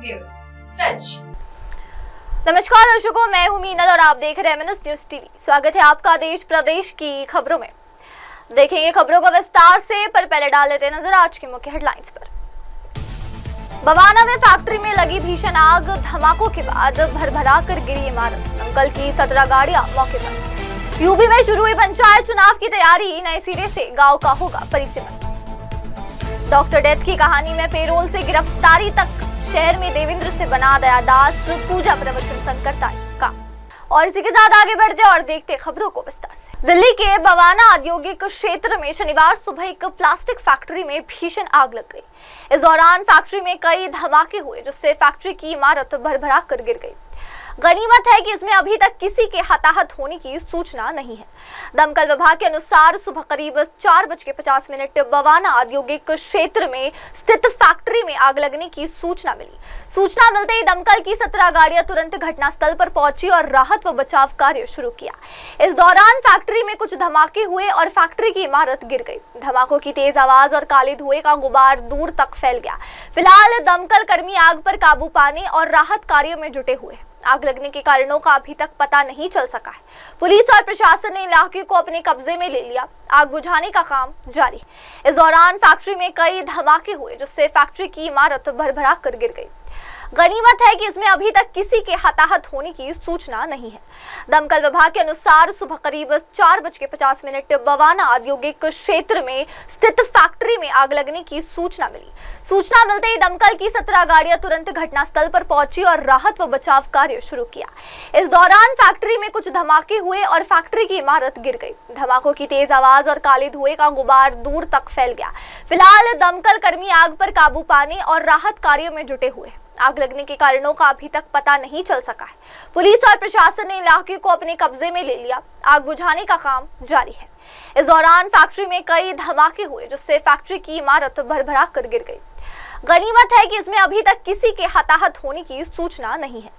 News सच। नमस्कार दर्शकों, मैं हूं मीनल और आप देख रहे हैं एमएनएस न्यूज टीवी। स्वागत है आपका देश प्रदेश की खबरों में। देखेंगे खबरों को विस्तार से, पर पहले डाल लेते नजर आज की मुख्य हेडलाइंस पर। बवाना में फैक्ट्री में लगी भीषण आग, धमाकों के बाद भरभरा कर गिरी इमारत, दमकल की 17 गाड़ियां मौके पर। यूपी में शुरू हुई पंचायत चुनाव की तैयारी, नए सिरे से गांव का होगा परिसीमन। डॉक्टर डेथ की कहानी में पेरोल से गिरफ्तारी तक, शहर में देवेंद्र से बना दयादास, पूजा प्रवचन संकरता का। और इसी के साथ आगे बढ़ते और देखते खबरों को विस्तार से। दिल्ली के बवाना औद्योगिक क्षेत्र में शनिवार सुबह एक प्लास्टिक फैक्ट्री में भीषण आग लग गई। इस दौरान फैक्ट्री में कई धमाके हुए, जिससे फैक्ट्री की इमारत भरभरा कर गिर गई। गनीमत है कि इसमें अभी तक किसी के हताहत होने की सूचना नहीं है। दमकल विभाग के अनुसार सुबह करीब 4:50 बवाना औद्योगिक क्षेत्र में स्थित फैक्ट्री में आग लगने की सूचना मिली। सूचना मिलते ही दमकल की 17 गाड़ियां तुरंत घटनास्थल पर पहुंची और राहत व बचाव कार्य शुरू किया। इस दौरान फैक्ट्री में कुछ धमाके हुए और फैक्ट्री की इमारत गिर गई। धमाकों की तेज आवाज और काले धुएं का गुबार दूर तक फैल गया। फिलहाल दमकल कर्मी आग पर काबू पाने और राहत कार्यों में जुटे हुए। आग लगने के कारणों का अभी तक पता नहीं चल सका है। पुलिस और प्रशासन ने इलाके को अपने कब्जे में ले लिया। आग बुझाने का काम जारी। इस दौरान फैक्ट्री में कई धमाके हुए, जिससे फैक्ट्री की इमारत भरभरा कर गिर गई। गनीमत है कि इसमें अभी तक किसी के हताहत होने की सूचना नहीं है। दमकल विभाग के अनुसार सुबह करीब 4:50 बवाना औद्योगिक क्षेत्र में स्थित फैक्ट्री में आग लगने की सूचना मिली। सूचना मिलते ही दमकल की 17 गाड़ियां तुरंत घटनास्थल पर पहुंची और राहत व बचाव कार्य शुरू किया। इस दौरान फैक्ट्री में कुछ धमाके हुए और फैक्ट्री की इमारत गिर गई। धमाकों की तेज आवाज और काले धुएं का गुबार दूर तक फैल गया। फिलहाल दमकल कर्मी आग पर काबू पाने और राहत कार्यों में जुटे हुए। आग लगने के कारणों का अभी तक पता नहीं चल सका है। पुलिस और प्रशासन ने इलाके को अपने कब्जे में ले लिया। आग बुझाने का काम जारी है। इस दौरान फैक्ट्री में कई धमाके हुए, जिससे फैक्ट्री की इमारत भरभरा कर गिर गई। गनीमत है कि इसमें अभी तक किसी के हताहत होने की सूचना नहीं है।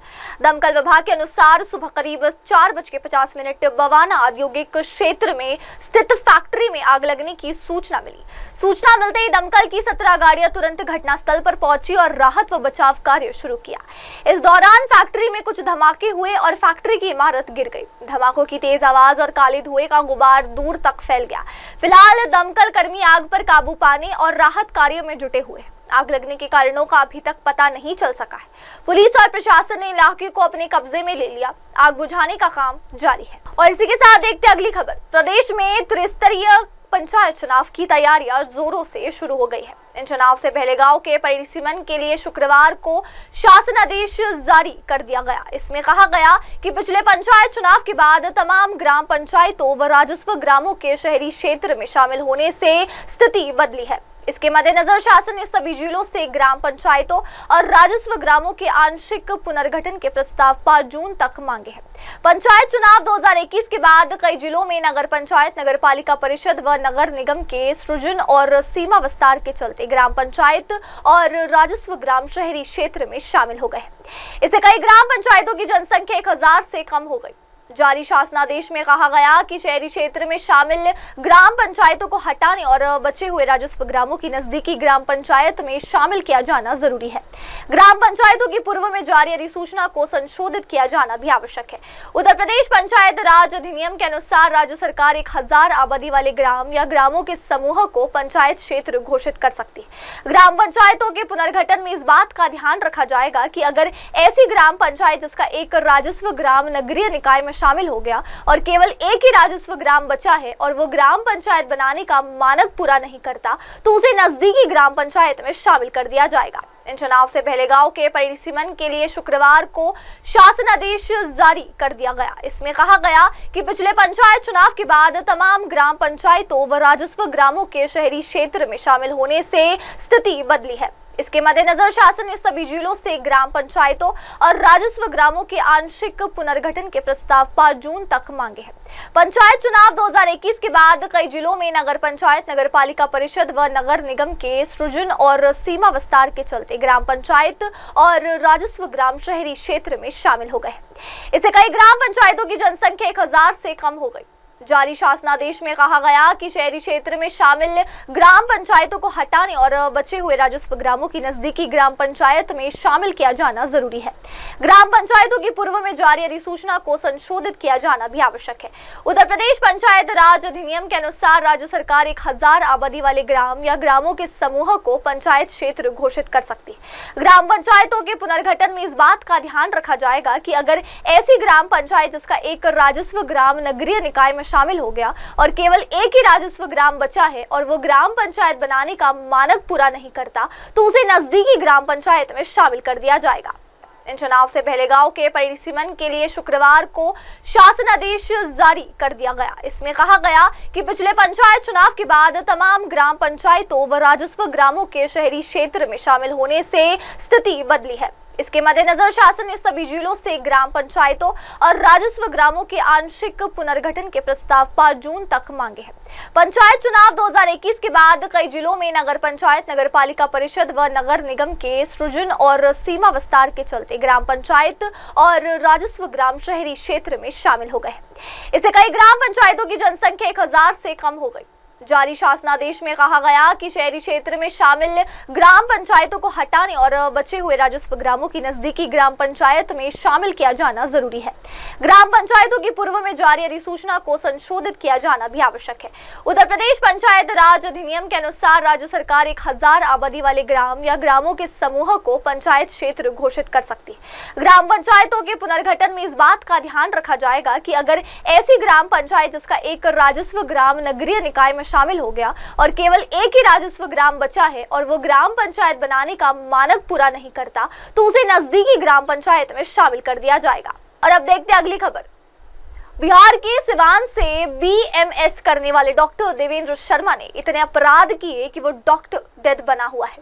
दमकल विभाग के अनुसार सुबह करीब 4:50 बवाना औद्योगिक क्षेत्र में स्थित फैक्ट्री में आग लगने की सूचना मिली। सूचना मिलते ही दमकल की 17 गाड़ियां तुरंत घटनास्थल पर पहुंची और राहत व बचाव कार्य शुरू किया। इस दौरान फैक्ट्री में कुछ धमाके हुए और फैक्ट्री की इमारत गिर गई। धमाकों की तेज आवाज और काले धुएं का गुबार दूर तक फैल गया। फिलहाल दमकल कर्मी आग पर काबू पाने और राहत कार्यों में जुटे हुए। आग लगने के कारणों का अभी तक पता नहीं चल सका है। पुलिस और प्रशासन ने इलाके को अपने कब्जे में ले लिया। आग बुझाने का काम जारी है। और इसी के साथ देखते अगली खबर। प्रदेश में त्रिस्तरीय पंचायत चुनाव की तैयारियां जोरों से शुरू हो गई है। इन चुनाव से पहले गांव के परिसीमन के लिए शुक्रवार को शासन आदेश जारी कर दिया गया। इसमें कहा गया कि पिछले पंचायत चुनाव के बाद तमाम ग्राम पंचायतों व राजस्व ग्रामों के शहरी क्षेत्र में शामिल होने से स्थिति बदली है। इसके मद्देनजर शासन ने सभी जिलों से ग्राम पंचायतों और राजस्व ग्रामों के आंशिक पुनर्गठन के प्रस्ताव 5 जून तक मांगे हैं। पंचायत चुनाव 2021 के बाद कई जिलों में नगर पंचायत, नगर पालिका परिषद व नगर निगम के सृजन और सीमा विस्तार के चलते ग्राम पंचायत और राजस्व ग्राम शहरी क्षेत्र में शामिल हो गए। इससे कई ग्राम पंचायतों की जनसंख्या 1000 से कम हो गई। जारी शासनादेश में कहा गया कि शहरी क्षेत्र में शामिल ग्राम पंचायतों को हटाने और बचे हुए राजस्व ग्रामों की नजदीकी ग्राम पंचायत में शामिल किया जाना जरूरी है। ग्राम पंचायतों की पूर्व में जारी अधिसूचना को संशोधित किया जाना भी आवश्यक है। उत्तर प्रदेश पंचायत राज अधिनियम के अनुसार राज्य सरकार 1000 आबादी वाले ग्राम या ग्रामों के समूह को पंचायत क्षेत्र घोषित कर सकती है। ग्राम पंचायतों के पुनर्गठन में इस बात का ध्यान रखा जाएगा कि अगर ऐसी ग्राम पंचायत जिसका एक राजस्व ग्राम नगरीय निकाय में शामिल हो गया और केवल एक ही राजस्व ग्राम बचा है और वो ग्राम पंचायत बनाने का मानक पूरा नहीं करता, तो उसे नजदीकी ग्राम पंचायत में शामिल कर दिया जाएगा। इन चुनाव से पहले गांव के परिसीमन के लिए शुक्रवार को शासन आदेश जारी कर दिया गया। इसमें कहा गया कि पिछले पंचायत चुनाव के बाद तमाम ग्राम पंचायतों व राजस्व ग्रामों के शहरी क्षेत्र में शामिल होने से स्थिति बदली है। इसके मद्देनजर शासन ने सभी जिलों से ग्राम पंचायतों और राजस्व ग्रामों के आंशिक पुनर्गठन के प्रस्ताव 5 जून तक मांगे हैं। पंचायत चुनाव 2021 के बाद कई जिलों में नगर पंचायत, नगर पालिका परिषद व नगर निगम के सृजन और सीमा विस्तार के चलते ग्राम पंचायत और राजस्व ग्राम शहरी क्षेत्र में शामिल हो गए। इससे कई ग्राम पंचायतों की जनसंख्या 1000 से कम हो गई। जारी शासनादेश में कहा गया कि शहरी क्षेत्र में शामिल ग्राम पंचायतों को हटाने और बचे हुए राजस्व ग्रामों की नजदीकी ग्राम पंचायत में शामिल किया जाना जरूरी है। ग्राम पंचायतों की पूर्व में जारी अधिसूचना को संशोधित किया जाना भी आवश्यक है। उत्तर प्रदेश पंचायत राज अधिनियम के अनुसार राज्य सरकार 1000 आबादी वाले ग्राम या ग्रामों के समूह को पंचायत क्षेत्र घोषित कर सकती है। ग्राम पंचायतों के पुनर्गठन में इस बात का ध्यान रखा जाएगा कि अगर ऐसी ग्राम पंचायत जिसका एक राजस्व ग्राम नगरीय निकाय में शामिल हो गया और केवल एक ही राजस्व ग्राम बचा है और वो ग्राम पंचायत बनाने का मानक पूरा नहीं करता तो उसे नजदीकी ग्राम पंचायत में शामिल कर दिया जाएगा। इन चुनाव से पहले गांव के परिसीमन के लिए शुक्रवार को शासन आदेश जारी कर दिया गया। इसमें कहा गया कि पिछले पंचायत चुनाव के बाद तमाम ग्राम पंचायतों व राजस्व ग्रामों के शहरी क्षेत्र में शामिल होने से स्थिति बदली है। इसके मद्देनजर शासन ने सभी जिलों से ग्राम पंचायतों और राजस्व ग्रामों के आंशिक पुनर्गठन के प्रस्ताव 5 जून तक मांगे हैं। पंचायत चुनाव 2021 के बाद कई जिलों में नगर पंचायत, नगर पालिका परिषद व नगर निगम के सृजन और सीमा विस्तार के चलते ग्राम पंचायत और राजस्व ग्राम शहरी क्षेत्र में शामिल हो गए। इससे कई ग्राम पंचायतों की जनसंख्या 1000 से कम हो गई। जारी शासनादेश में कहा गया कि शहरी क्षेत्र में शामिल ग्राम पंचायतों को हटाने और बचे हुए राजस्व ग्रामों की नजदीकी ग्राम पंचायत में शामिल किया जाना जरूरी है। ग्राम पंचायतों की पूर्व में जारी अधिसूचना को संशोधित किया जाना भी आवश्यक है। उत्तर प्रदेश पंचायत राज अधिनियम के अनुसार राज्य सरकार 1000 आबादी वाले ग्राम या ग्रामों के समूह को पंचायत क्षेत्र घोषित कर सकती है। ग्राम पंचायतों के पुनर्गठन में इस बात का ध्यान रखा जाएगा कि अगर ऐसी ग्राम पंचायत जिसका एक राजस्व ग्राम नगरीय निकाय में शामिल हो गया और केवल एक ही राजस्व ग्राम बचा है और वो ग्राम पंचायत बनाने का मानक पूरा नहीं करता तो उसे नजदीकी ग्राम पंचायत में शामिल कर दिया जाएगा। और अब देखते हैं अगली खबर। बिहार के सिवान से बीएमएस करने वाले डॉक्टर देवेंद्र शर्मा ने इतने अपराध किए कि वो डॉक्टर डेथ बना हुआ है,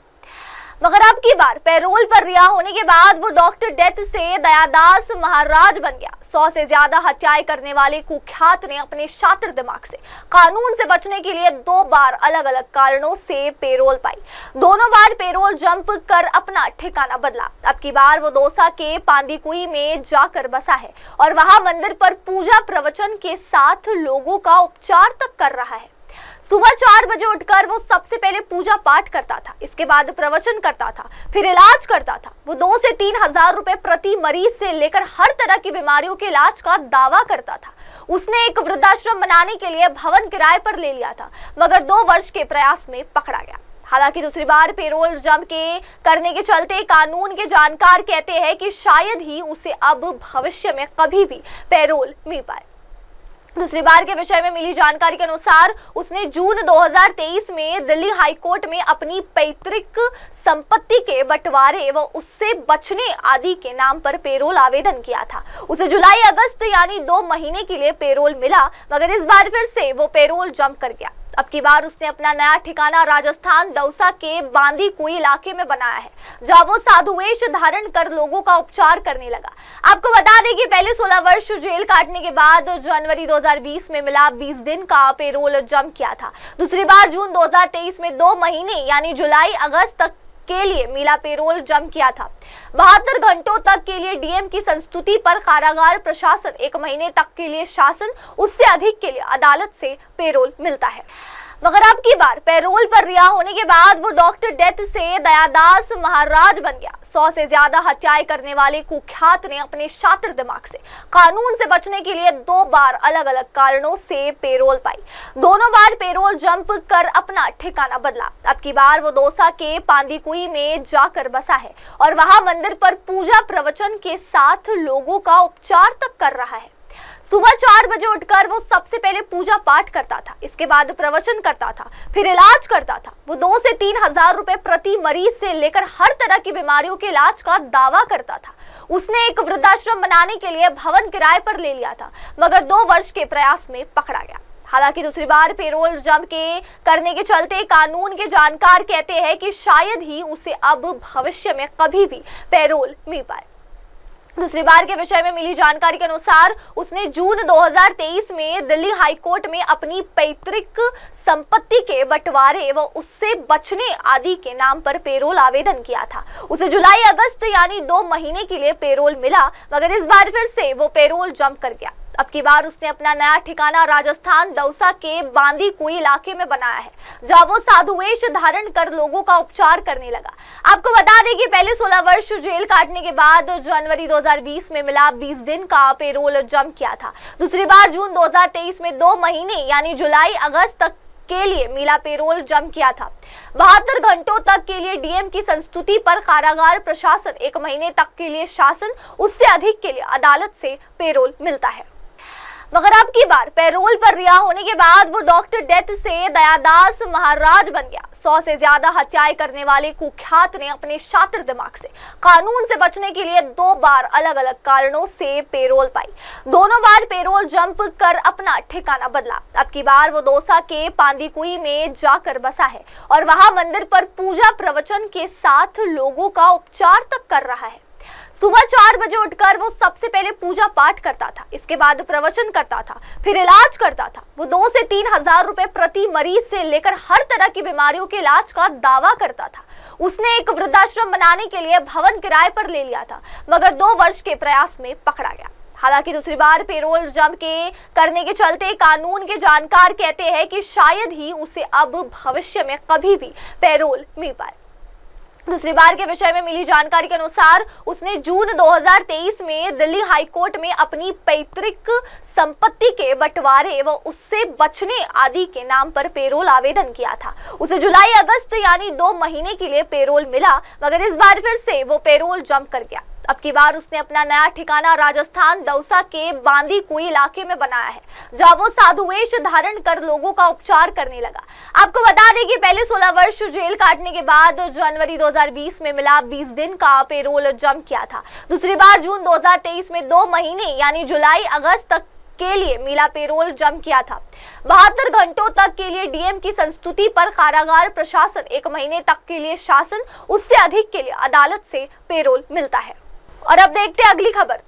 मगर अब की बार पैरोल पर रिहा होने के बाद वो डॉक्टर डेथ से दयादास महाराज बन गया। 100 से ज्यादा हत्याएं करने वाले कुख्यात ने अपने शातिर दिमाग से कानून से बचने के लिए 2 बार अलग अलग कारणों से पैरोल पाई। दोनों बार पैरोल जंप कर अपना ठिकाना बदला। अब की बार वो दौसा के पांदीकुई में जाकर बसा है और वहां मंदिर पर पूजा प्रवचन के साथ लोगों का उपचार तक कर रहा है। सुबह 4 बजे उठकर वो सबसे पहले पूजा पाठ करता था, इसके बाद प्रवचन करता था, फिर इलाज करता था। वो 2 से 3 हजार रुपए प्रति मरीज से लेकर हर तरह की बीमारियों के इलाज का दावा करता था। उसने एक वृद्धाश्रम बनाने के लिए भवन किराए पर ले लिया था, मगर 2 वर्ष के प्रयास में पकड़ा गया। हालांकि दूसरी बार पैरोल जंप के करने के चलते कानून के जानकार कहते हैं कि शायद ही उसे अब भविष्य में कभी भी पैरोल मिल पाए। दूसरी बार के विषय में मिली जानकारी के अनुसार उसने जून 2023 में दिल्ली हाईकोर्ट में अपनी पैतृक संपत्ति के बंटवारे व उससे बचने आदि के नाम पर पैरोल आवेदन किया था। उसे जुलाई अगस्त यानी 2 महीने के लिए पैरोल मिला, मगर इस बार फिर से वो पैरोल जंप कर गया। अब की बार उसने अपना नया ठिकाना राजस्थान दौसा के बांदीकुई इलाके में बनाया है, जहां वो साधुवेश धारण कर लोगों का उपचार करने लगा। आपको बता दें कि पहले 16 वर्ष जेल काटने के बाद जनवरी 2020 में मिला 20 दिन का पैरोल जंप किया था। दूसरी बार जून 2023 में 2 महीने यानी जुलाई अगस्त तक के लिए मिला पैरोल जंप किया था। 72 घंटों तक के लिए डीएम की संस्तुति पर कारागार प्रशासन, 1 महीने तक के लिए शासन, उससे अधिक के लिए अदालत से पैरोल मिलता है। मगर अब की बार पैरोल पर रिहा होने के बाद वो डॉक्टर डेथ से दयादास महाराज बन गया। 100 से ज्यादा हत्याएं करने वाले कुख्यात ने अपने शातिर दिमाग से कानून से बचने के लिए 2 बार अलग अलग कारणों से पैरोल पाई। दोनों बार पैरोल जंप कर अपना ठिकाना बदला। अब की बार वो दौसा के पांदीकुई में जाकर बसा है और वहां मंदिर पर पूजा प्रवचन के साथ लोगों का उपचार तक कर रहा है। सुबह 4 बजे उठकर वो सबसे पहले पूजा पाठ करता था, इसके बाद प्रवचन करता था, फिर इलाज करता था। वो 2 से 3 हजार रुपए प्रति मरीज से लेकर हर तरह की बीमारियों के इलाज का दावा करता था। उसने एक वृद्धाश्रम बनाने के लिए भवन किराए पर ले लिया था, मगर 2 वर्ष के प्रयास में पकड़ा गया। हालांकि दूसरी बार पैरोल जंप के करने के चलते कानून के जानकार कहते हैं कि शायद ही उसे अब भविष्य में कभी भी पैरोल मिल पाए। दूसरी बार के विषय में मिली जानकारी के अनुसार उसने जून 2023 में दिल्ली हाईकोर्ट में अपनी पैतृक संपत्ति के बंटवारे व उससे बचने आदि के नाम पर पैरोल आवेदन किया था। उसे जुलाई अगस्त यानी 2 महीने के लिए पैरोल मिला, मगर इस बार फिर से वो पैरोल जंप कर गया। अब की बार उसने अपना नया ठिकाना राजस्थान दौसा के बांदीकुई इलाके में बनाया है, जहां वो साधु वेश धारण कर लोगों का उपचार करने लगा। आपको बता दें कि पहले 16 वर्ष जेल काटने के बाद जनवरी 2020 में मिला 20 दिन का पेरोल जंप किया था। दूसरी बार जून 2023 में 2 महीने यानी जुलाई अगस्त तक के लिए मिला पेरोल जम किया था। 72 घंटों तक के लिए डीएम की संस्तुति पर कारागार प्रशासन, 1 महीने तक के लिए शासन, उससे अधिक के लिए अदालत से पेरोल मिलता है। मगर अब की बार पेरोल पर रिहा होने के बाद वो डॉक्टर डेथ से दयादास महाराज बन गया। 100 से ज्यादा हत्याएं करने वाले कुख्यात ने अपने शातिर दिमाग से कानून से बचने के लिए 2 बार अलग अलग कारणों से पेरोल पाई। दोनों बार पेरोल जंप कर अपना ठिकाना बदला। अब की बार वो दौसा के बांदीकुई में जाकर बसा है और वहां मंदिर पर पूजा प्रवचन के साथ लोगों का उपचार तक कर रहा है। सुबह 4 बजे उठकर वो सबसे पहले पूजा पाठ करता था, इसके बाद प्रवचन करता था, फिर इलाज करता था। वो 2 से 3 हजार रुपए प्रति मरीज से लेकर हर तरह की बीमारियों के इलाज का दावा करता था। उसने एक वृद्धाश्रम बनाने के लिए भवन किराए पर ले लिया था, मगर 2 वर्ष के प्रयास में पकड़ा गया। हालांकि दूसरी बार पेरोल जंप के करने के चलते कानून के जानकार कहते हैं कि शायद ही उसे अब भविष्य में कभी भी पेरोल मिल पाए। दूसरी बार के विषय में मिली जानकारी के अनुसार उसने जून 2023 में दिल्ली हाईकोर्ट में अपनी पैतृक संपत्ति के बंटवारे व उससे बचने आदि के नाम पर पेरोल आवेदन किया था। उसे जुलाई अगस्त यानी 2 महीने के लिए पेरोल मिला, मगर इस बार फिर से वो पेरोल जंप कर गया। अब की बार उसने अपना नया ठिकाना राजस्थान दौसा के बांदीकुई इलाके में बनाया है, जहां वो साधु वेश धारण कर लोगों का उपचार करने लगा। आपको बता दें कि पहले 16 वर्ष जेल काटने के बाद जनवरी 2020 में मिला 20 दिन का पेरोल जंप किया था। दूसरी बार जून 2023 में 2 महीने यानी जुलाई अगस्त तक के लिए मिला पेरोल जम किया था। 72 घंटों तक के लिए डीएम की संस्तुति पर कारागार प्रशासन, 1 महीने तक के लिए शासन, उससे अधिक के लिए अदालत से पेरोल मिलता है। और अब देखते हैं अगली खबर।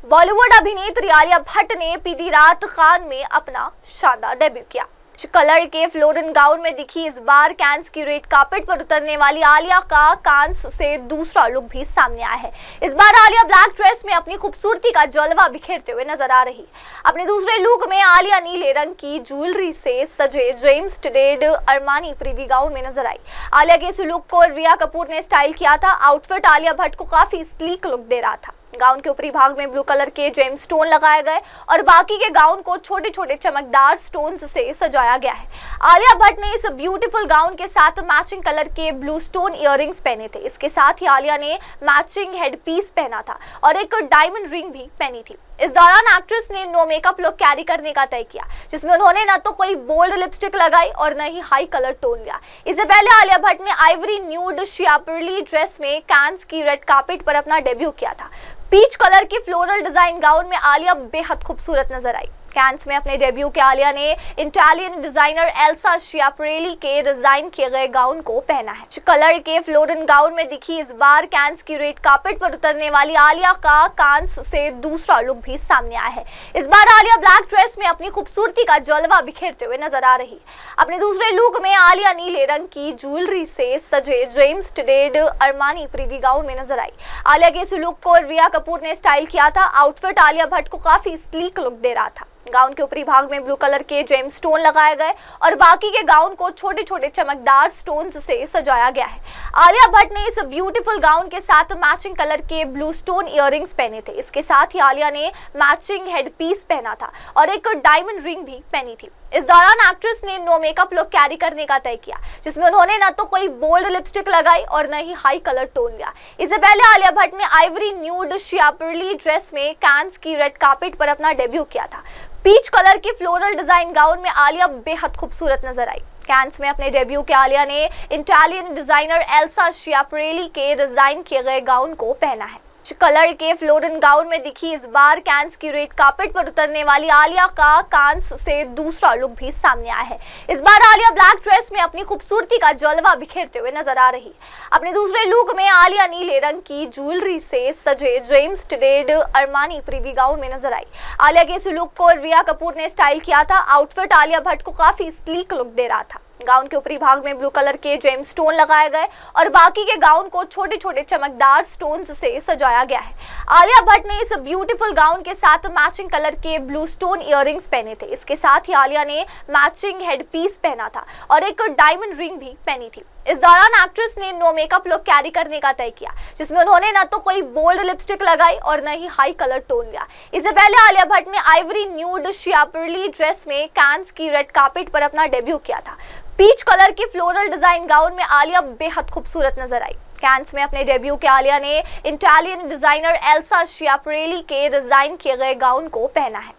बॉलीवुड अभिनेत्री आलिया भट्ट ने पीदी रात खान में अपना शानदार डेब्यू किया। कलर के फ्लोरल गाउन में दिखी इस बार कांस की रेड कार्पेट पर उतरने वाली आलिया का कांस से दूसरा लुक भी सामने आया है। इस बार आलिया ब्लैक ड्रेस में अपनी खूबसूरती का जलवा बिखेरते हुए नजर आ रही। अपने दूसरे लुक में आलिया नीले रंग की ज्वेलरी से सजे James Ted Armani Privi gown में नजर आई। आलिया के इस लुक को रिया कपूर ने स्टाइल किया था। आउटफिट आलिया भट्ट को काफी स्लीक लुक दे रहा था। गाउन के ऊपरी भाग में ब्लू कलर के जेम स्टोन लगाए गए और बाकी के गाउन को छोटे छोटे चमकदार स्टोन्स से सजाया गया है। आलिया भट्ट ने इस ब्यूटीफुल गाउन के साथ मैचिंग कलर के ब्लू स्टोन इयररिंग्स पहने थे। इसके साथ ही आलिया ने मैचिंग हेड पीस पहना था और एक डायमंड रिंग भी पहनी थी। इस दौरान एक्ट्रेस ने नो मेकअप लुक कैरी करने का तय किया, जिसमें उन्होंने न तो कोई बोल्ड लिपस्टिक लगाई और न ही हाई कलर टोन लिया। इससे पहले आलिया भट्ट ने आइवरी न्यूड शियापरली ड्रेस में कांस की रेड कार्पेट पर अपना डेब्यू किया था। पीच कलर की फ्लोरल डिजाइन गाउन में आलिया बेहद खूबसूरत नजर आई। कांस में अपने डेब्यू के आलिया ने इटालियन डिजाइनर एल्सा शियापरेली के डिजाइन किए गए गाउन को पहना है। कलर के फ्लोरल गाउन में दिखी इस बार कांस की रेड कार्पेट पर उतरने वाली आलिया का कांस से दूसरा लुक भी सामने आया है। इस बार आलिया ब्लैक ड्रेस में अपनी खूबसूरती का जलवा बिखेरते हुए नजर आ रही। अपने दूसरे लुक में आलिया नीले रंग की ज्वेलरी से सजे James Ted Armani Privi gown में नजर आई। आलिया के इस लुक को रिया कपूर ने स्टाइल किया था। आउटफिट आलिया भट्ट को काफी स्लीक लुक दे रहा था। गाउन के ऊपरी भाग में ब्लू कलर के जेम स्टोन लगाए गए और बाकी के गाउन को छोटे छोटे चमकदार स्टोन्स से सजाया गया है। आलिया भट्ट ने इस ब्यूटीफुल गाउन के साथ मैचिंग कलर के ब्लू स्टोन इयररिंग्स पहने थे। इसके साथ ही आलिया ने मैचिंग हेड पीस पहना था और एक डायमंड रिंग भी पहनी थी। इस दौरान एक्ट्रेस ने नो मेकअप लुक कैरी करने का तय किया, जिसमें उन्होंने न तो कोई बोल्ड लिपस्टिक लगाई और न ही हाई कलर टोन लिया। इससे पहले आलिया भट्ट ने आइवरी न्यूड शियापरली ड्रेस में कांस की रेड कार्पेट पर अपना डेब्यू किया था। पीच कलर की फ्लोरल डिजाइन गाउन में आलिया बेहद खूबसूरत नजर आई। कांस में अपने डेब्यू के आलिया ने इटालियन डिजाइनर एल्सा शियापरेली के डिजाइन किए गए गाउन को पहना है। कलर के फ्लोरल गाउन में दिखी इस बार कांस की रेड कार्पेट पर उतरने वाली आलिया का कांस से दूसरा लुक भी सामने आया है। इस बार आलिया ब्लैक ड्रेस में अपनी खूबसूरती का जलवा बिखेरते हुए नजर आ रही। अपने दूसरे लुक में आलिया नीले रंग की ज्वेलरी से सजे James Ted Armani Privi gown में नजर आई। आलिया के इस लुक को रिया कपूर ने स्टाइल किया था। आउटफिट आलिया भट्ट को काफी स्लीक लुक दे रहा था। गाउन के ऊपरी भाग में ब्लू कलर के जेम स्टोन लगाए गए और बाकी के गाउन को छोटे छोटे चमकदार स्टोन्स से सजाया गया है। आलिया भट्ट ने इस ब्यूटीफुल गाउन के साथ मैचिंग कलर के ब्लू स्टोन इयररिंग्स पहने थे। इसके साथ ही आलिया ने मैचिंग हेड पीस पहना था और एक डायमंड रिंग भी पहनी थी। इस दौरान एक्ट्रेस ने नो मेकअप लुक कैरी करने का तय किया, जिसमें उन्होंने न तो कोई बोल्ड लिपस्टिक लगाई और न ही हाई कलर टोन लिया। इससे पहले आलिया भट्ट ने आइवरी न्यूड शियापरली ड्रेस में कांस की रेड कार्पेट पर अपना डेब्यू किया था। पीच कलर की फ्लोरल डिजाइन गाउन में आलिया बेहद खूबसूरत नजर आई। कैंस में अपने डेब्यू के आलिया ने इटालियन डिजाइनर एल्सा शियापरेली के डिजाइन किए गए गाउन को पहना है।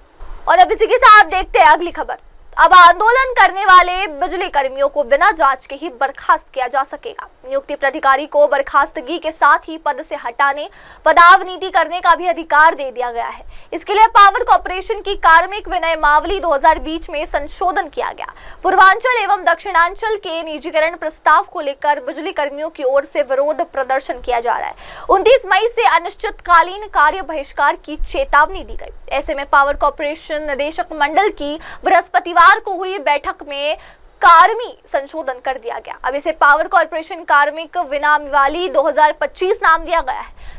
और अब इसी के साथ देखते हैं अगली खबर। अब आंदोलन करने वाले बिजली कर्मियों को बिना जांच के ही बर्खास्त किया जा सकेगा। नियुक्ति प्राधिकारी को बर्खास्तगी के साथ ही पद से हटाने, पदावनीति करने का भी अधिकार दे दिया गया है। इसके लिए पावर कॉर्पोरेशन की कार्मिक विनियमावली 2020 में संशोधन किया गया। पूर्वांचल एवं दक्षिणांचल के निजीकरण प्रस्ताव को लेकर बिजली कर्मियों की ओर से विरोध प्रदर्शन किया जा रहा है। 29 मई से अनिश्चितकालीन कार्य बहिष्कार की चेतावनी दी गई। ऐसे में पावर कॉर्पोरेशन निदेशक मंडल की बृहस्पतिवार को हुई बैठक में कार्मी संशोधन कर दिया गया। अब इसे पावर कॉर्पोरेशन कार्मिक विनियमावली 2025 नाम दिया गया है।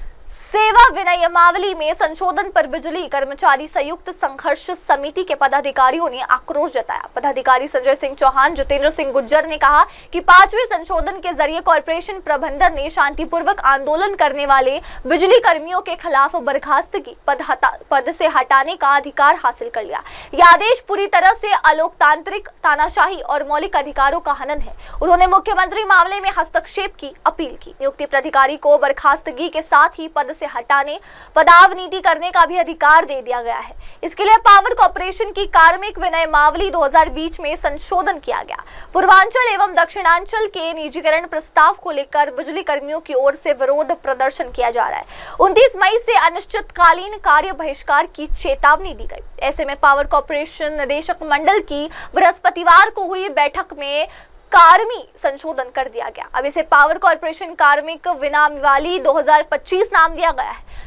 सेवा विनियमावली में संशोधन पर बिजली कर्मचारी संयुक्त संघर्ष समिति के पदाधिकारियों ने आक्रोश जताया। पदाधिकारी संजय सिंह चौहान, जितेंद्र सिंह गुज्जर ने कहा कि 5वें संशोधन के जरिए कॉर्पोरेशन प्रबंधन ने शांतिपूर्वक आंदोलन करने वाले बिजली कर्मियों के खिलाफ बर्खास्तगी, पद से हटाने का अधिकार हासिल कर लिया। यह आदेश पूरी तरह से अलोकतांत्रिक, तानाशाही और मौलिक अधिकारों का हनन है। उन्होंने मुख्यमंत्री मामले में हस्तक्षेप की अपील की। नियुक्ति प्राधिकारी को बर्खास्तगी के साथ ही पद से हटाने, पदावनीति करने का भी अधिकार दे दिया गया है। इसके लिए पावर कॉर्पोरेशन की कार्मिक विनियमावली 2020 में संशोधन किया गया। पूर्वांचल एवं दक्षिणांचल के निजीकरण प्रस्ताव को लेकर बिजली कर्मियों की ओर से विरोध प्रदर्शन किया जा रहा है। 29 मई से अनिश्चितकालीन कार्य बहिष्कार की चेतावनी दी गई। ऐसे में पावर कॉर्पोरेशन निदेशक मंडल की बृहस्पतिवार को हुई बैठक में कार्मी संशोधन कर दिया गया। अब इसे पावर कॉर्पोरेशन कार्मिक विनियमावली 2025 नाम दिया गया है।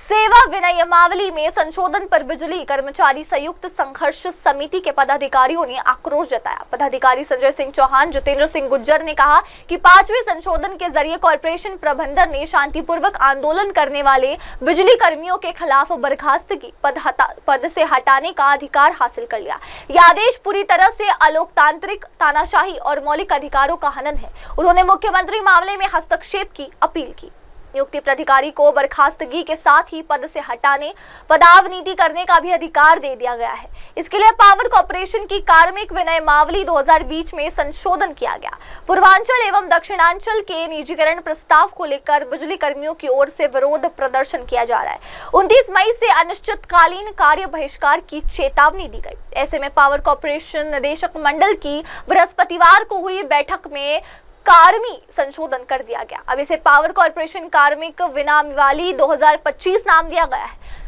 सेवा विनियमावली में संशोधन पर बिजली कर्मचारी संयुक्त संघर्ष समिति के पदाधिकारियों ने आक्रोश जताया। पदाधिकारी संजय सिंह चौहान, जितेंद्र सिंह गुज्जर ने कहा कि 5वें संशोधन के जरिए कॉर्पोरेशन प्रबंधन ने शांतिपूर्वक आंदोलन करने वाले बिजली कर्मियों के खिलाफ बर्खास्तगी, पद से हटाने का अधिकार हासिल कर लिया। यह आदेश पूरी तरह से अलोकतांत्रिक, तानाशाही और मौलिक अधिकारों का हनन है। उन्होंने मुख्यमंत्री मामले में हस्तक्षेप की अपील की। नियुक्ति प्राधिकारी को बर्खास्तगी के साथ ही पद से हटाने, पदावनीति करने का भी अधिकार दे दिया गया है। इसके लिए पावर कॉर्पोरेशन की कार्मिक विनियमावली 2020 में संशोधन किया गया। पूर्वांचल एवं दक्षिणांचल के निजीकरण प्रस्ताव को लेकर बिजली कर्मियों की ओर से विरोध प्रदर्शन किया जा रहा है। 29 मई से अनिश्चितकालीन कार्य बहिष्कार की चेतावनी दी गई। ऐसे में पावर कॉर्पोरेशन निदेशक मंडल की बृहस्पतिवार को हुई बैठक में कार्मी संशोधन कर दिया गया। अब इसे पावर कॉर्पोरेशन कार्मिक विनियमावली 2025 नाम दिया गया है।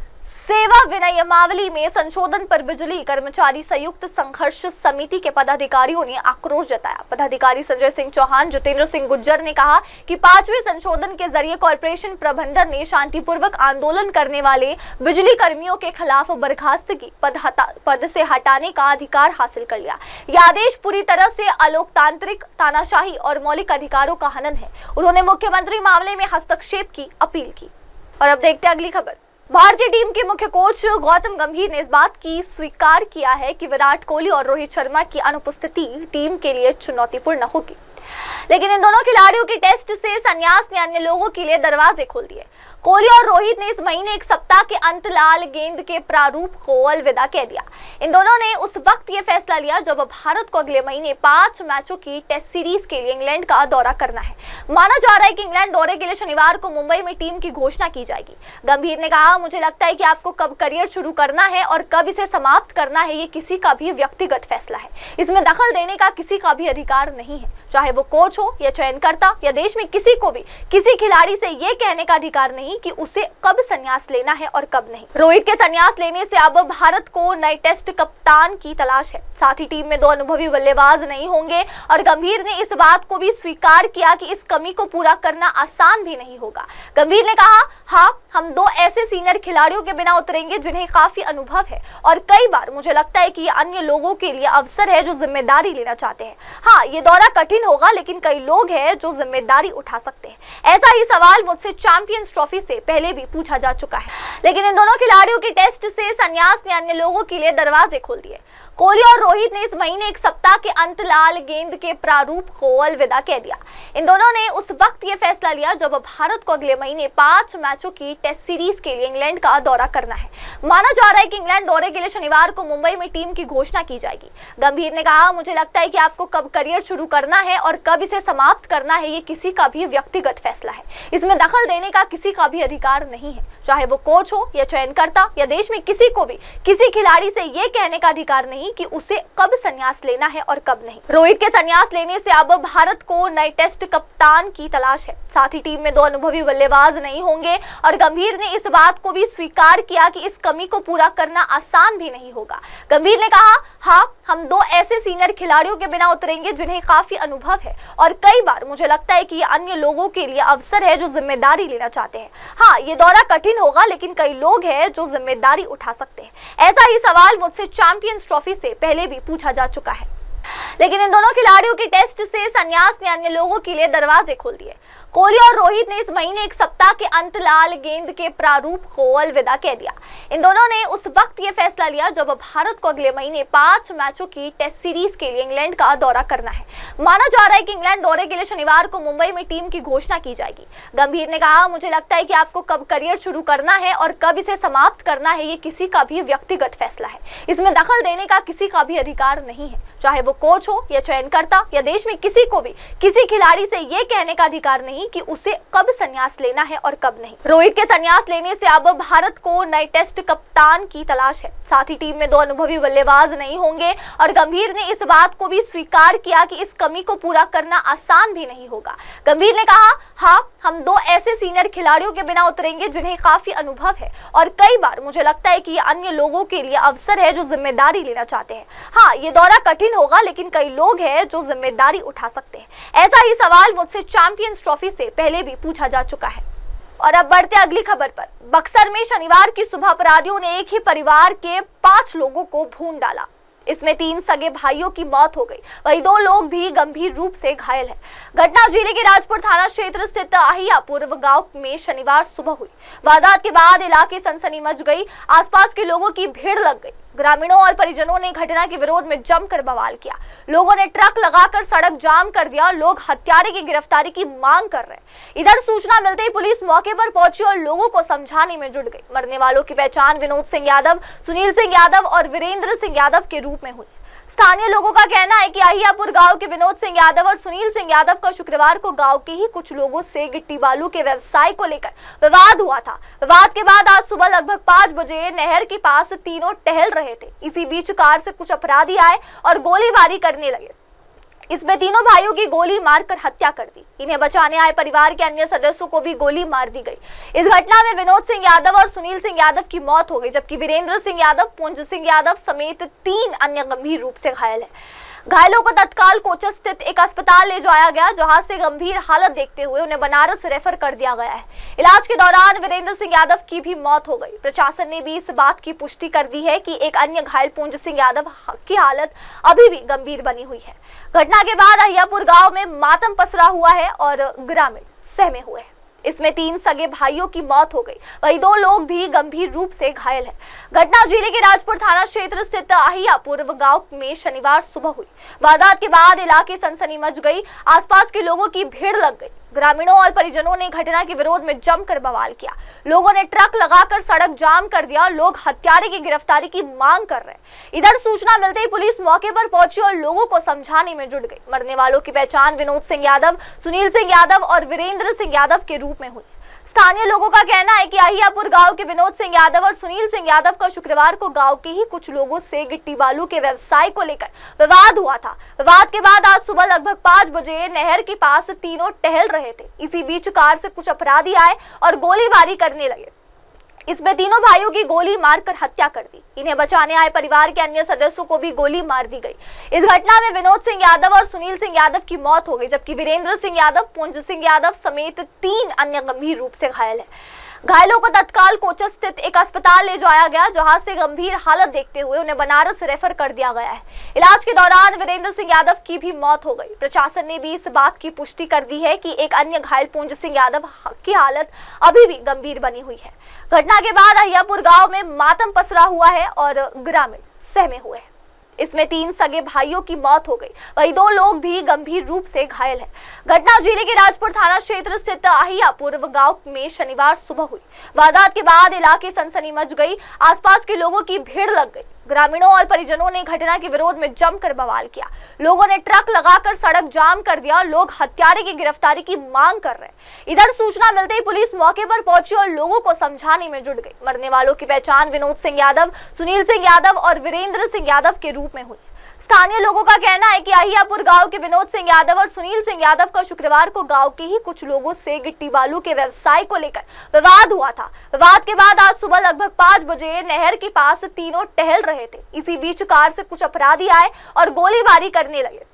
सेवा विनियमावली में संशोधन पर बिजली कर्मचारी संयुक्त संघर्ष समिति के पदाधिकारियों ने आक्रोश जताया। पदाधिकारी संजय सिंह चौहान, जितेंद्र सिंह गुज्जर ने कहा कि 5वें संशोधन के जरिए कॉर्पोरेशन प्रबंधन ने शांतिपूर्वक आंदोलन करने वाले बिजली कर्मियों के खिलाफ बर्खास्तगी, पद से हटाने का अधिकार हासिल कर लिया। यह आदेश पूरी तरह से अलोकतांत्रिक, तानाशाही और मौलिक अधिकारों का हनन है। उन्होंने मुख्यमंत्री मामले में हस्तक्षेप की अपील की। और अब देखते हैं अगली खबर। भारतीय टीम के मुख्य कोच गौतम गंभीर ने इस बात की स्वीकार किया है कि विराट कोहली और रोहित शर्मा की अनुपस्थिति टीम के लिए चुनौतीपूर्ण होगी, लेकिन इन दोनों खिलाड़ियों के टेस्ट से संन्यास ने अन्य लोगों के लिए दरवाजे खोल दिए। कोहली और रोहित ने इस महीने एक सप्ताह के अंत लाल गेंद के प्रारूप को अलविदा कह दिया। इन दोनों ने उस वक्त ये फैसला लिया जब भारत को अगले महीने 5 मैचों की टेस्ट सीरीज के लिए इंग्लैंड का दौरा करना है। माना जा रहा है कि इंग्लैंड दौरे के लिए शनिवार को मुंबई में टीम की घोषणा की जाएगी। गंभीर ने कहा, मुझे लगता है कि आपको कब करियर शुरू करना है और कब इसे समाप्त करना है, ये किसी का भी व्यक्तिगत फैसला है। इसमें दखल देने का किसी का भी अधिकार नहीं है, चाहे वो कोच हो या चयनकर्ता या देश में किसी को भी किसी खिलाड़ी से ये कहने का अधिकार नहीं कि उसे कब संन्यास लेना है और कब नहीं। रोहित के संन्यास लेने से अब भारत को नए टेस्ट कप्तान की तलाश है। साथ ही टीम में 2 अनुभवी बल्लेबाज नहीं होंगे और गंभीर ने इस बात को भी स्वीकार किया कि इस कमी को पूरा करना आसान भी नहीं होगा। गंभीर ने कहा, हाँ, हम 2 ऐसे सीनियर खिलाड़ियों के बिना उतरेंगे जिन्हें काफी अनुभव है और कई बार मुझे लगता है कि ये अन्य लोगों के लिए अवसर है जो जिम्मेदारी लेना चाहते हैं। हाँ, ये दौरा कठिन होगा लेकिन कई लोग हैं जो जिम्मेदारी उठा सकते हैं। ऐसा ही सवाल मुझसे चैंपियंस ट्रॉफी से पहले भी पूछा जा चुका है, लेकिन इन दोनों खिलाड़ियों की टेस्ट से संन्यास ने अन्य लोगों के लिए दरवाजे खोल दिए। कोहली और रोहित ने इस महीने एक सप्ताह के अंत लाल गेंद के प्रारूप को अलविदा कह दिया। इन दोनों ने उस वक्त ये फैसला लिया जब भारत को अगले महीने 5 मैचों की टेस्ट सीरीज के लिए इंग्लैंड का दौरा करना है। माना जा रहा है कि इंग्लैंड दौरे के लिए शनिवार को मुंबई में टीम की घोषणा की जाएगी। गंभीर ने कहा, मुझे लगता है कि आपको कब करियर शुरू करना है और कब इसे समाप्त करना है ये किसी का भी व्यक्तिगत फैसला है। इसमें दखल देने का किसी का भी अधिकार नहीं है, चाहे वो कोच हो या चयनकर्ता या देश में किसी को भी किसी खिलाड़ी से ये कहने का अधिकार नहीं कि उसे कब संन्यास लेना है और कब नहीं। रोहित के संन्यास लेने से अब भारत को नए टेस्ट कप्तान की तलाश है। साथ ही टीम में 2 अनुभवी बल्लेबाज नहीं होंगे और गंभीर ने इस बात को भी स्वीकार किया कि इस कमी को पूरा करना आसान भी नहीं होगा। गंभीर ने कहा, हाँ, हम 2 ऐसे सीनियर खिलाड़ियों के बिना उतरेंगे जिन्हें काफी अनुभव है और कई बार मुझे लगता है कि ये अन्य लोगों के लिए अवसर है जो जिम्मेदारी लेना चाहते हैं। हाँ, ये दौरा कठिन होगा लेकिन कई लोग हैं जो जिम्मेदारी उठा सकते हैं। ऐसा ही सवाल मुझसे चैंपियंस ट्रॉफी से पहले भी पूछा जा चुका है, लेकिन इन दोनों खिलाड़ियों की टेस्ट से संन्यास ने अन्य लोगों के लिए दरवाजे खोल दिए। कोहली और रोहित ने इस महीने एक सप्ताह के अंत लाल गेंद के प्रारूप को अलविदा कह दिया। इन दोनों ने उस वक्त ये फैसला लिया जब भारत को अगले महीने 5 मैचों की टेस्ट सीरीज के लिए इंग्लैंड का दौरा करना है। माना जा रहा है कि इंग्लैंड दौरे के लिए शनिवार को मुंबई में टीम की घोषणा की जाएगी। गंभीर ने कहा, मुझे लगता है कि आपको कब करियर शुरू करना है और कब इसे समाप्त करना है ये किसी का भी व्यक्तिगत फैसला है। इसमें दखल देने का किसी का भी अधिकार नहीं है, चाहे वो कोच हो या चयनकर्ता या देश में किसी को भी किसी खिलाड़ी से ये कहने का अधिकार नहीं कि उसे कब संन्यास लेना है और कब नहीं। रोहित के संन्यास लेने से अब भारत को नए टेस्ट कप्तान की तलाश है। साथ ही टीम में 2 अनुभवी बल्लेबाज नहीं होंगे और गंभीर ने इस बात को भी स्वीकार किया कि इस कमी को पूरा करना आसान भी नहीं होगा। गंभीर ने कहा, हाँ, हम 2 ऐसे सीनियर खिलाड़ियों के बिना उतरेंगे जिन्हें काफी अनुभव है और कई बार मुझे लगता है कि ये अन्य लोगों के लिए अवसर है जो जिम्मेदारी लेना चाहते हैं। हाँ, ये दौरा कठिन होगा लेकिन कई लोग हैं जो जिम्मेदारी उठा सकते हैं। ऐसा ही सवाल मुझसे चैंपियंस ट्रॉफी से पहले भी पूछा जा चुका है। और अब बढ़ते अगली खबर पर। बक्सर में शनिवार की सुबह अपराधियों ने एक ही परिवार के 5 लोगों को भून डाला। इसमें 3 सगे भाइयों की मौत हो गई, वहीं 2 लोग भी गंभीर रूप से घायल हैं। घटना जिले के राजपुर थाना क्षेत्र स्थित अहियापुर गांव में शनिवार सुबह हुई। वारदात के बाद इलाके सनसनी मच गई, आसपास के लोगों की भीड़ लग गई। ग्रामीणों और परिजनों ने घटना के विरोध में जमकर बवाल किया। लोगों ने ट्रक लगाकर सड़क जाम कर दिया। लोग हत्यारे की गिरफ्तारी की मांग कर रहे हैं। इधर सूचना मिलते ही पुलिस मौके पर पहुंची और लोगों को समझाने में जुट गई। मरने वालों की पहचान विनोद सिंह यादव, सुनील सिंह यादव और वीरेंद्र सिंह यादव के रूप में हुई। स्थानीय लोगों का कहना है कि अहियापुर गांव के विनोद सिंह यादव और सुनील सिंह यादव का शुक्रवार को गांव के ही कुछ लोगों से गिट्टी बालू के व्यवसाय को लेकर विवाद हुआ था। विवाद के बाद आज सुबह लगभग 5 बजे नहर के पास तीनों टहल रहे थे। इसी बीच कार से कुछ अपराधी आए और गोलीबारी करने लगे। इसमें तीनों भाइयों की गोली मारकर हत्या कर दी। इन्हें बचाने आए परिवार के अन्य सदस्यों को भी गोली मार दी गई। इस घटना में विनोद सिंह यादव और सुनील सिंह यादव की मौत हो गई, जबकि वीरेंद्र सिंह यादव, पुंज सिंह यादव समेत 3 अन्य गंभीर रूप से घायल हैं। घायलों को तत्काल कोचस स्थित एक अस्पताल ले जाया गया, जहां से गंभीर हालत देखते हुए उन्हें बनारस रेफर कर दिया गया है। इलाज के दौरान वीरेंद्र सिंह यादव की भी मौत हो गई। प्रशासन ने भी इस बात की पुष्टि कर दी है कि एक अन्य घायल पुंज सिंह यादव की हालत अभी भी गंभीर बनी हुई है। घटना के बाद अहियापुर गांव में मातम पसरा हुआ है और ग्रामीण सहमे हुए हैं। इसमें 3 सगे भाइयों की मौत हो गई, वहीं 2 लोग भी गंभीर रूप से घायल हैं। घटना जिले के राजपुर थाना क्षेत्र स्थित अहियापुर गांव में शनिवार सुबह हुई। वारदात के बाद इलाके सनसनी मच गई, आसपास के लोगों की भीड़ लग गई। ग्रामीणों और परिजनों ने घटना के विरोध में जमकर बवाल किया। लोगों ने ट्रक लगाकर सड़क जाम कर दिया। लोग हत्यारे की गिरफ्तारी की मांग कर रहे हैं। इधर सूचना मिलते ही पुलिस मौके पर पहुंची और लोगों को समझाने में जुट गई। मरने वालों की पहचान विनोद सिंह यादव, सुनील सिंह यादव और वीरेंद्र सिंह यादव के रूप में हुई। स्थानीय लोगों का कहना है कि अहियापुर गांव के विनोद सिंह यादव और सुनील सिंह यादव का शुक्रवार को गांव के ही कुछ लोगों से गिट्टी बालू के व्यवसाय को लेकर विवाद हुआ था। विवाद के बाद आज सुबह लगभग 5 बजे नहर के पास तीनों टहल रहे थे। इसी बीच कार से कुछ अपराधी आए और गोलीबारी करने लगे। इसमें तीनों भाइयों की गोली मारकर हत्या कर दी। इन्हें बचाने आए परिवार के अन्य सदस्यों को भी गोली मार दी गई। इस घटना में विनोद सिंह यादव और सुनील सिंह यादव की मौत हो गई, जबकि वीरेंद्र सिंह यादव, पुंज सिंह यादव समेत 3 अन्य गंभीर रूप से घायल हैं। घायलों को तत्काल कोचस स्थित एक अस्पताल ले जाया गया, जहां से गंभीर हालत देखते हुए उन्हें बनारस रेफर कर दिया गया है। इलाज के दौरान वीरेंद्र सिंह यादव की भी मौत हो गई। प्रशासन ने भी इस बात की पुष्टि कर दी है कि एक अन्य घायल पुंज सिंह यादव की हालत अभी भी गंभीर बनी हुई है। घटना के बाद अहियापुर गांव में मातम पसरा हुआ है और ग्रामीण सहमे हुए हैं। इसमें 3 सगे भाइयों की मौत हो गई, वहीं 2 लोग भी गंभीर रूप से घायल हैं। घटना जिले के राजपुर थाना क्षेत्र स्थित अहियापुर गांव में शनिवार सुबह हुई। वारदात के बाद इलाके सनसनी मच गई, आसपास के लोगों की भीड़ लग गई। ग्रामीणों और परिजनों ने घटना के विरोध में जमकर बवाल किया। लोगों ने ट्रक लगाकर सड़क जाम कर दिया। लोग हत्यारे की गिरफ्तारी की मांग कर रहे हैं। इधर सूचना मिलते ही पुलिस मौके पर पहुंची और लोगों को समझाने में जुट गई। मरने वालों की पहचान विनोद सिंह यादव, सुनील सिंह यादव और वीरेंद्र सिंह यादव के रूप में हुई। स्थानीय लोगों का कहना है कि अहियापुर गांव के विनोद सिंह यादव और सुनील सिंह यादव का शुक्रवार को गांव के ही कुछ लोगों से गिट्टी बालू के व्यवसाय को लेकर विवाद हुआ था। विवाद के बाद आज सुबह लगभग 5 बजे नहर के पास तीनों टहल रहे थे। इसी बीच कार से कुछ अपराधी आए और गोलीबारी करने लगे।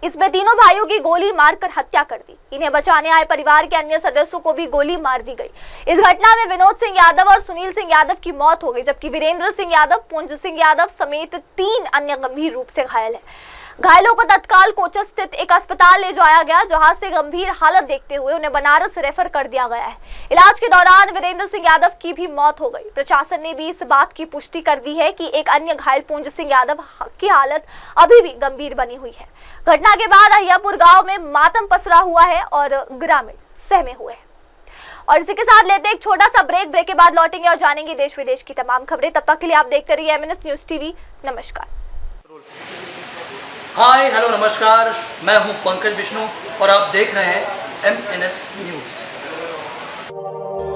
इसमें तीनों भाइयों की गोली मारकर हत्या कर दी। इन्हें बचाने आए परिवार के अन्य सदस्यों को भी गोली मार दी गई। इस घटना में विनोद सिंह यादव और सुनील सिंह यादव की मौत हो गई, जबकि वीरेंद्र सिंह यादव, पुंज सिंह यादव समेत 3 अन्य गंभीर रूप से घायल हैं। घायलों को तत्काल कोचस स्थित एक अस्पताल ले जाया गया, जहां से गंभीर हालत देखते हुए उन्हें बनारस रेफर कर दिया गया है। इलाज के दौरान वीरेंद्र सिंह यादव की भी मौत हो गई। प्रशासन ने भी इस बात की पुष्टि कर दी है कि एक अन्य घायल पुंज सिंह यादव की हालत अभी भी गंभीर बनी हुई है। घटना के बाद अहियापुर गांव में मातम पसरा हुआ है और ग्रामीण सहमे हुए हैं। और इसी के साथ लेते एक छोटा सा ब्रेक के बाद लौटेंगे और जानेंगे देश विदेश की तमाम खबरें। तब तक के लिए आप देखते रहिए MNS न्यूज टीवी। नमस्कार। हाय हेलो नमस्कार, मैं हूं पंकज विष्णु और आप देख रहे हैं MNS न्यूज।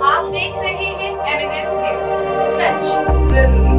आप देख रहे हैं MNS न्यूज, सच जरूर।